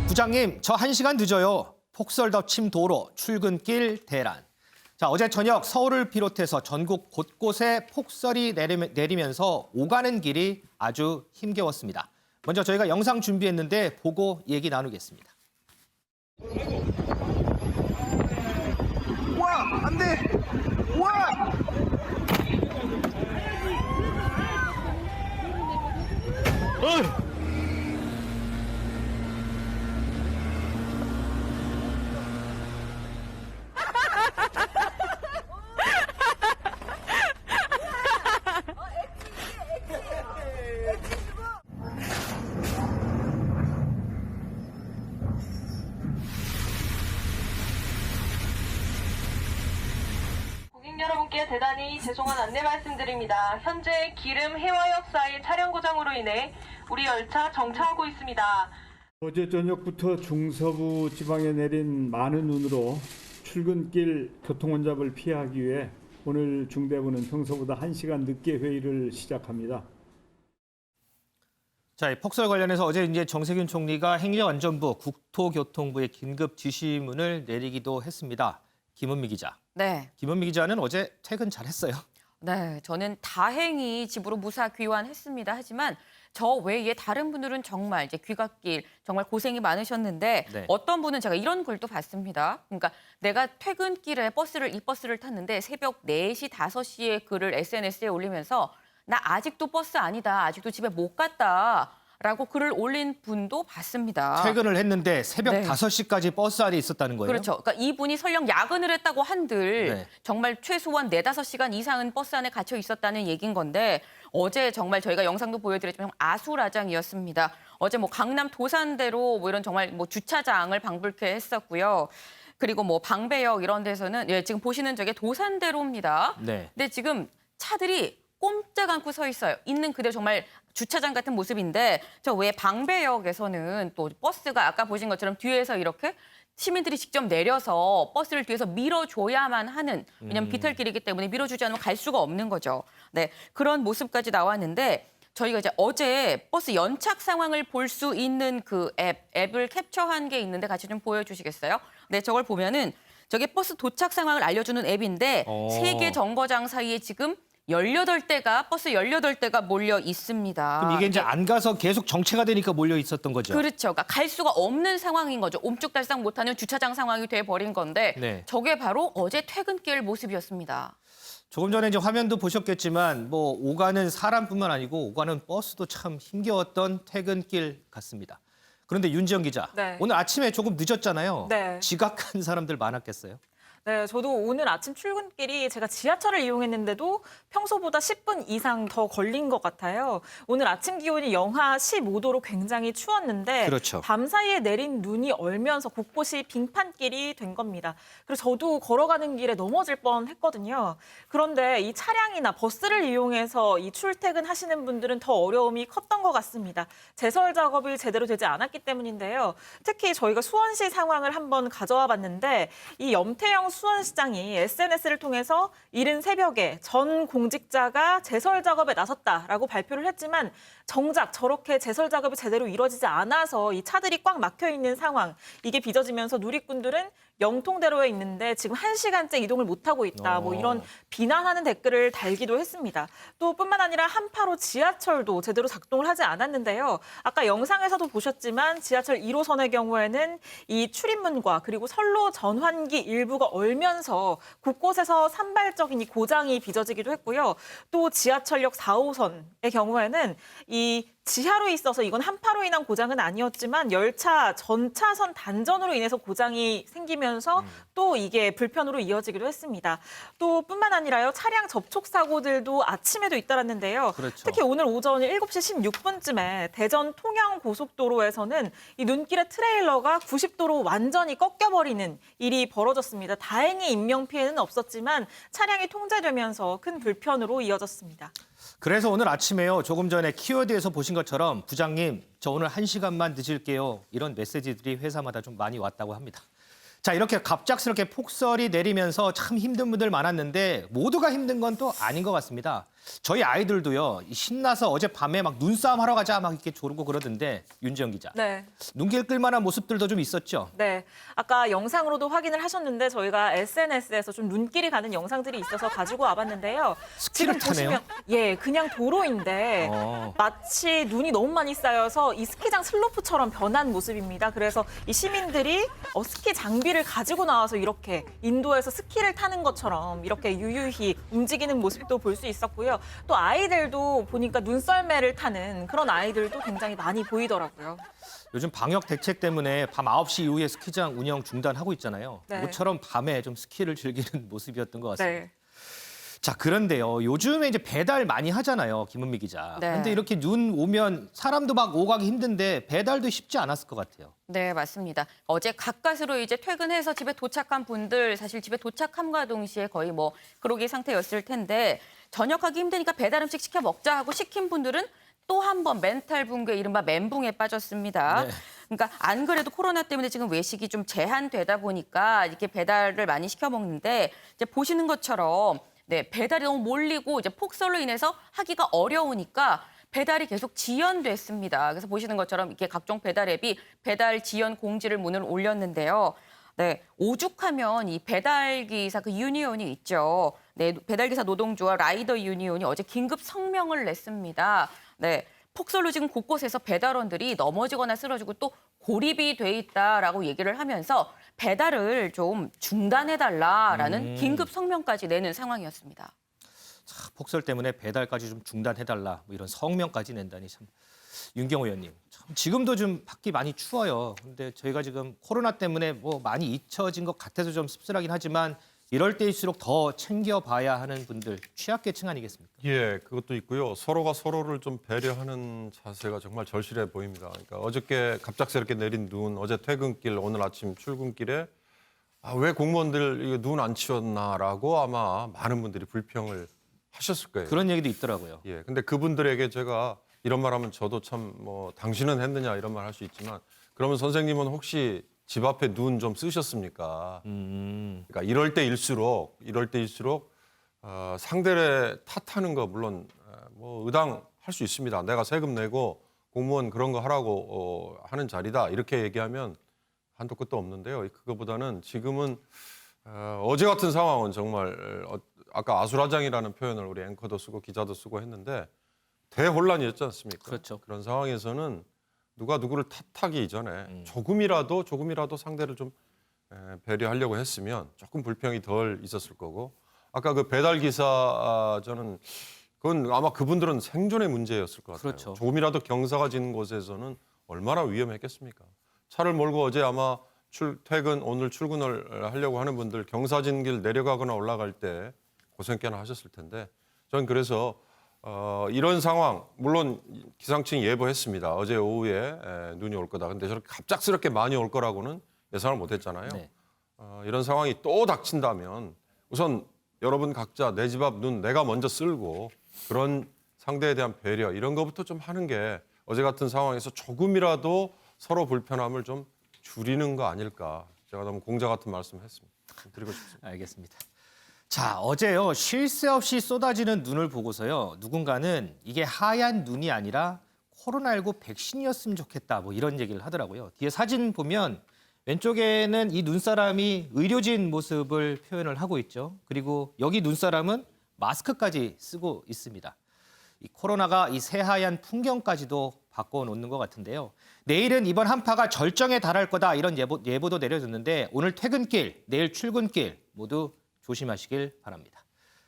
부장님, 저 1시간 늦어요. 폭설 덮친 도로, 출근길 대란. 자, 어제 저녁 서울을 비롯해서 전국 곳곳에 폭설이 내리면서 오가는 길이 아주 힘겨웠습니다. 먼저 저희가 영상 준비했는데 보고 얘기 나누겠습니다. 와, 안 돼! 와! 고객 여러분께 대단히 죄송한 안내 말씀드립니다. 현재 기름 해화역 사이 차량 고장으로 인해 우리 열차 정차하고 있습니다. 어제 저녁부터 중서부 지방에 내린 많은 눈으로 출근길 교통혼잡을 피하기 위해 오늘 중대부는 평소보다 1시간 늦게 회의를 시작합니다. 자, 이 폭설 관련해서 어제 이제 정세균 총리가 행정안전부, 국토교통부에 긴급 지시문을 내리기도 했습니다. 김은미 기자. 네. 김은미 기자는 어제 퇴근 잘했어요. 네, 저는 다행히 집으로 무사 귀환했습니다. 하지만 저 외에 다른 분들은 정말 이제 귀갓길 정말 고생이 많으셨는데 네. 어떤 분은 제가 이런 글도 봤습니다. 그러니까 내가 퇴근길에 이 버스를 탔는데 새벽 4시, 5시에 글을 SNS에 올리면서 나 아직도 버스 아니다. 아직도 집에 못 갔다. 라고 글을 올린 분도 봤습니다. 퇴근을 했는데 새벽 네. 5시까지 버스 안에 있었다는 거예요? 그렇죠. 그러니까 이분이 설령 야근을 했다고 한들 네. 정말 최소한 4-5시간 이상은 버스 안에 갇혀 있었다는 얘기인 건데 어제 정말 저희가 영상도 보여드렸지만 아수라장이었습니다. 어제 뭐 강남 도산대로 뭐 이런 정말 뭐 주차장을 방불케 했었고요. 그리고 뭐 방배역 이런 데서는 지금 보시는 저게 도산대로입니다. 네. 근데 지금 차들이 꼼짝 않고 서 있어요. 있는 그대로 정말 주차장 같은 모습인데 저 외에 방배역에서는 또 버스가 아까 보신 것처럼 뒤에서 이렇게 시민들이 직접 내려서 버스를 뒤에서 밀어줘야만 하는 왜냐하면 비탈길이기 때문에 밀어주지 않으면 갈 수가 없는 거죠. 네, 그런 모습까지 나왔는데 저희가 이제 어제 버스 연착 상황을 볼 수 있는 그 앱을 캡처한 게 있는데 같이 좀 보여주시겠어요? 네, 저걸 보면은 저게 버스 도착 상황을 알려주는 앱인데 3개 정거장 사이에 지금 18대가 버스 18대가 몰려 있습니다. 그럼 이게 이제 안 가서 계속 정체가 되니까 몰려 있었던 거죠? 그렇죠. 그러니까 갈 수가 없는 상황인 거죠. 옴쭉달싹 못하는 주차장 상황이 돼버린 건데 네. 저게 바로 어제 퇴근길 모습이었습니다. 조금 전에 이제 화면도 보셨겠지만 뭐 오가는 사람뿐만 아니고 오가는 버스도 참 힘겨웠던 퇴근길 같습니다. 그런데 윤지영 기자, 네. 오늘 아침에 조금 늦었잖아요. 네. 지각한 사람들 많았겠어요? 네, 저도 오늘 아침 출근길이 제가 지하철을 이용했는데도 평소보다 10분 이상 더 걸린 것 같아요. 오늘 아침 기온이 영하 15도로 굉장히 추웠는데 그렇죠. 밤 사이에 내린 눈이 얼면서 곳곳이 빙판길이 된 겁니다. 그래서 저도 걸어가는 길에 넘어질 뻔했거든요. 그런데 이 차량이나 버스를 이용해서 이 출퇴근하시는 분들은 더 어려움이 컸던 것 같습니다. 제설 작업이 제대로 되지 않았기 때문인데요. 특히 저희가 수원시 상황을 한번 가져와 봤는데 이 염태영 수원시장이 SNS를 통해서 이른 새벽에 전 공직자가 제설 작업에 나섰다라고 발표를 했지만 정작 저렇게 제설 작업이 제대로 이루어지지 않아서 이 차들이 꽉 막혀 있는 상황, 이게 빚어지면서 누리꾼들은 영통대로에 있는데 지금 1시간째 이동을 못하고 있다. 뭐 이런 비난하는 댓글을 달기도 했습니다. 또 뿐만 아니라 한파로 지하철도 제대로 작동을 하지 않았는데요. 아까 영상에서도 보셨지만 지하철 1호선의 경우에는 이 출입문과 그리고 선로 전환기 일부가 얼면서 곳곳에서 산발적인 이 고장이 빚어지기도 했고요. 또 지하철역 4호선의 경우에는 이 지하로 있어서 이건 한파로 인한 고장은 아니었지만 열차 전차선 단전으로 인해서 고장이 생기면서 또 이게 불편으로 이어지기도 했습니다. 또 뿐만 아니라요. 차량 접촉 사고들도 아침에도 잇따랐는데요. 그렇죠. 특히 오늘 오전 7시 16분쯤에 대전 통영 고속도로에서는 이 눈길의 트레일러가 90도로 완전히 꺾여버리는 일이 벌어졌습니다. 다행히 인명피해는 없었지만 차량이 통제되면서 큰 불편으로 이어졌습니다. 그래서 오늘 아침에요. 조금 전에 키워드에서 보신 것처럼 부장님, 저 오늘 1시간만 늦을게요. 이런 메시지들이 회사마다 좀 많이 왔다고 합니다. 자, 이렇게 갑작스럽게 폭설이 내리면서 참 힘든 분들 많았는데 모두가 힘든 건 또 아닌 것 같습니다. 저희 아이들도요. 신나서 어젯밤에 막 눈싸움 하러 가자 막 이렇게 조르고 그러던데 윤지영 기자. 네. 눈길 끌만한 모습들도 좀 있었죠. 네. 아까 영상으로도 확인을 하셨는데 저희가 SNS에서 좀 눈길이 가는 영상들이 있어서 가지고 와봤는데요. 스키를 타네요. 예, 그냥 도로인데 마치 눈이 너무 많이 쌓여서 이 스키장 슬로프처럼 변한 모습입니다. 그래서 이 시민들이 스키 장비를 가지고 나와서 이렇게 인도에서 스키를 타는 것처럼 이렇게 유유히 움직이는 모습도 볼 수 있었고요. 또 아이들도 보니까 눈썰매를 타는 그런 아이들도 굉장히 많이 보이더라고요. 요즘 방역 대책 때문에 밤 9시 이후에 스키장 운영 중단하고 있잖아요. 네. 모처럼 밤에 좀 스키를 즐기는 모습이었던 것 같습니다. 네. 자, 그런데요. 요즘에 이제 배달 많이 하잖아요. 김은미 기자. 네. 근데 이렇게 눈 오면 사람도 막 오가기 힘든데 배달도 쉽지 않았을 것 같아요. 네, 맞습니다. 어제 가까스로 이제 퇴근해서 집에 도착한 분들 사실 집에 도착함과 동시에 거의 뭐 그러기 상태였을 텐데 저녁하기 힘드니까 배달 음식 시켜 먹자 하고 시킨 분들은 또 한 번 멘탈 붕괴, 이른바 멘붕에 빠졌습니다. 네. 그러니까 안 그래도 코로나 때문에 지금 외식이 좀 제한되다 보니까 이렇게 배달을 많이 시켜 먹는데 이제 보시는 것처럼 네, 배달이 너무 몰리고 이제 폭설로 인해서 하기가 어려우니까 배달이 계속 지연됐습니다. 그래서 보시는 것처럼 이렇게 각종 배달 앱이 배달 지연 공지를 문을 올렸는데요. 네, 오죽하면 이 배달기사 그 유니온이 있죠. 네, 배달기사 노동조합 라이더 유니온이 어제 긴급 성명을 냈습니다. 네, 폭설로 지금 곳곳에서 배달원들이 넘어지거나 쓰러지고 또 고립이 돼 있다라고 얘기를 하면서 배달을 좀 중단해달라라는 긴급 성명까지 내는 상황이었습니다. 자, 폭설 때문에 배달까지 좀 중단해달라 뭐 이런 성명까지 낸다니 참. 윤경호 의원님, 참 지금도 좀 밖이 많이 추워요. 근데 저희가 지금 코로나 때문에 뭐 많이 잊혀진 것 같아서 좀 씁쓸하긴 하지만 이럴 때일수록 더 챙겨봐야 하는 분들 취약계층 아니겠습니까? 예, 그것도 있고요. 서로가 서로를 좀 배려하는 자세가 정말 절실해 보입니다. 그러니까 어저께 갑작스럽게 내린 눈, 어제 퇴근길, 오늘 아침 출근길에 왜 공무원들 눈 안 치웠나라고 아마 많은 분들이 불평을 하셨을 거예요. 그런 얘기도 있더라고요. 예, 근데 그분들에게 제가 이런 말하면 저도 참 뭐 당신은 했느냐 이런 말 할 수 있지만 그러면 선생님은 혹시 집 앞에 눈 좀 쓰셨습니까? 그러니까 이럴 때일수록 상대를 탓하는 거 물론 뭐 의당할 수 있습니다. 내가 세금 내고 공무원 그런 거 하라고 하는 자리다 이렇게 얘기하면 한도 끝도 없는데요. 그거보다는 지금은 어제 같은 상황은 정말 아까 아수라장이라는 표현을 우리 앵커도 쓰고 기자도 쓰고 했는데 대혼란이었지 않습니까? 그렇죠. 그런 상황에서는 누가 누구를 탓하기 이전에 조금이라도 상대를 좀 배려하려고 했으면 조금 불평이 덜 있었을 거고 아까 그 배달 기사 저는 그건 아마 그분들은 생존의 문제였을 것 같아요. 그렇죠. 조금이라도 경사가 지는 곳에서는 얼마나 위험했겠습니까? 차를 몰고 어제 아마 오늘 출근을 하려고 하는 분들 경사진 길 내려가거나 올라갈 때 고생 꽤나 하셨을 텐데 저는 그래서 이런 상황 물론 기상청이 예보했습니다. 어제 오후에 눈이 올 거다. 근데 저렇게 갑작스럽게 많이 올 거라고는 예상을 못했잖아요. 네. 이런 상황이 또 닥친다면 우선 여러분 각자 내 집 앞 눈 내가 먼저 쓸고 그런 상대에 대한 배려 이런 것부터 좀 하는 게 어제 같은 상황에서 조금이라도 서로 불편함을 좀 줄이는 거 아닐까. 제가 너무 공자 같은 말씀을 했습니다. 드리고 싶습니다. 알겠습니다. 자, 어제요. 쉴 새 없이 쏟아지는 눈을 보고서요. 누군가는 이게 하얀 눈이 아니라 코로나19 백신이었으면 좋겠다. 뭐 이런 얘기를 하더라고요. 뒤에 사진 보면 왼쪽에는 이 눈사람이 의료진 모습을 표현을 하고 있죠. 그리고 여기 눈사람은 마스크까지 쓰고 있습니다. 이 코로나가 이 새하얀 풍경까지도 바꿔놓는 것 같은데요. 내일은 이번 한파가 절정에 달할 거다 이런 예보도 내려졌는데 오늘 퇴근길, 내일 출근길 모두 조심하시길 바랍니다.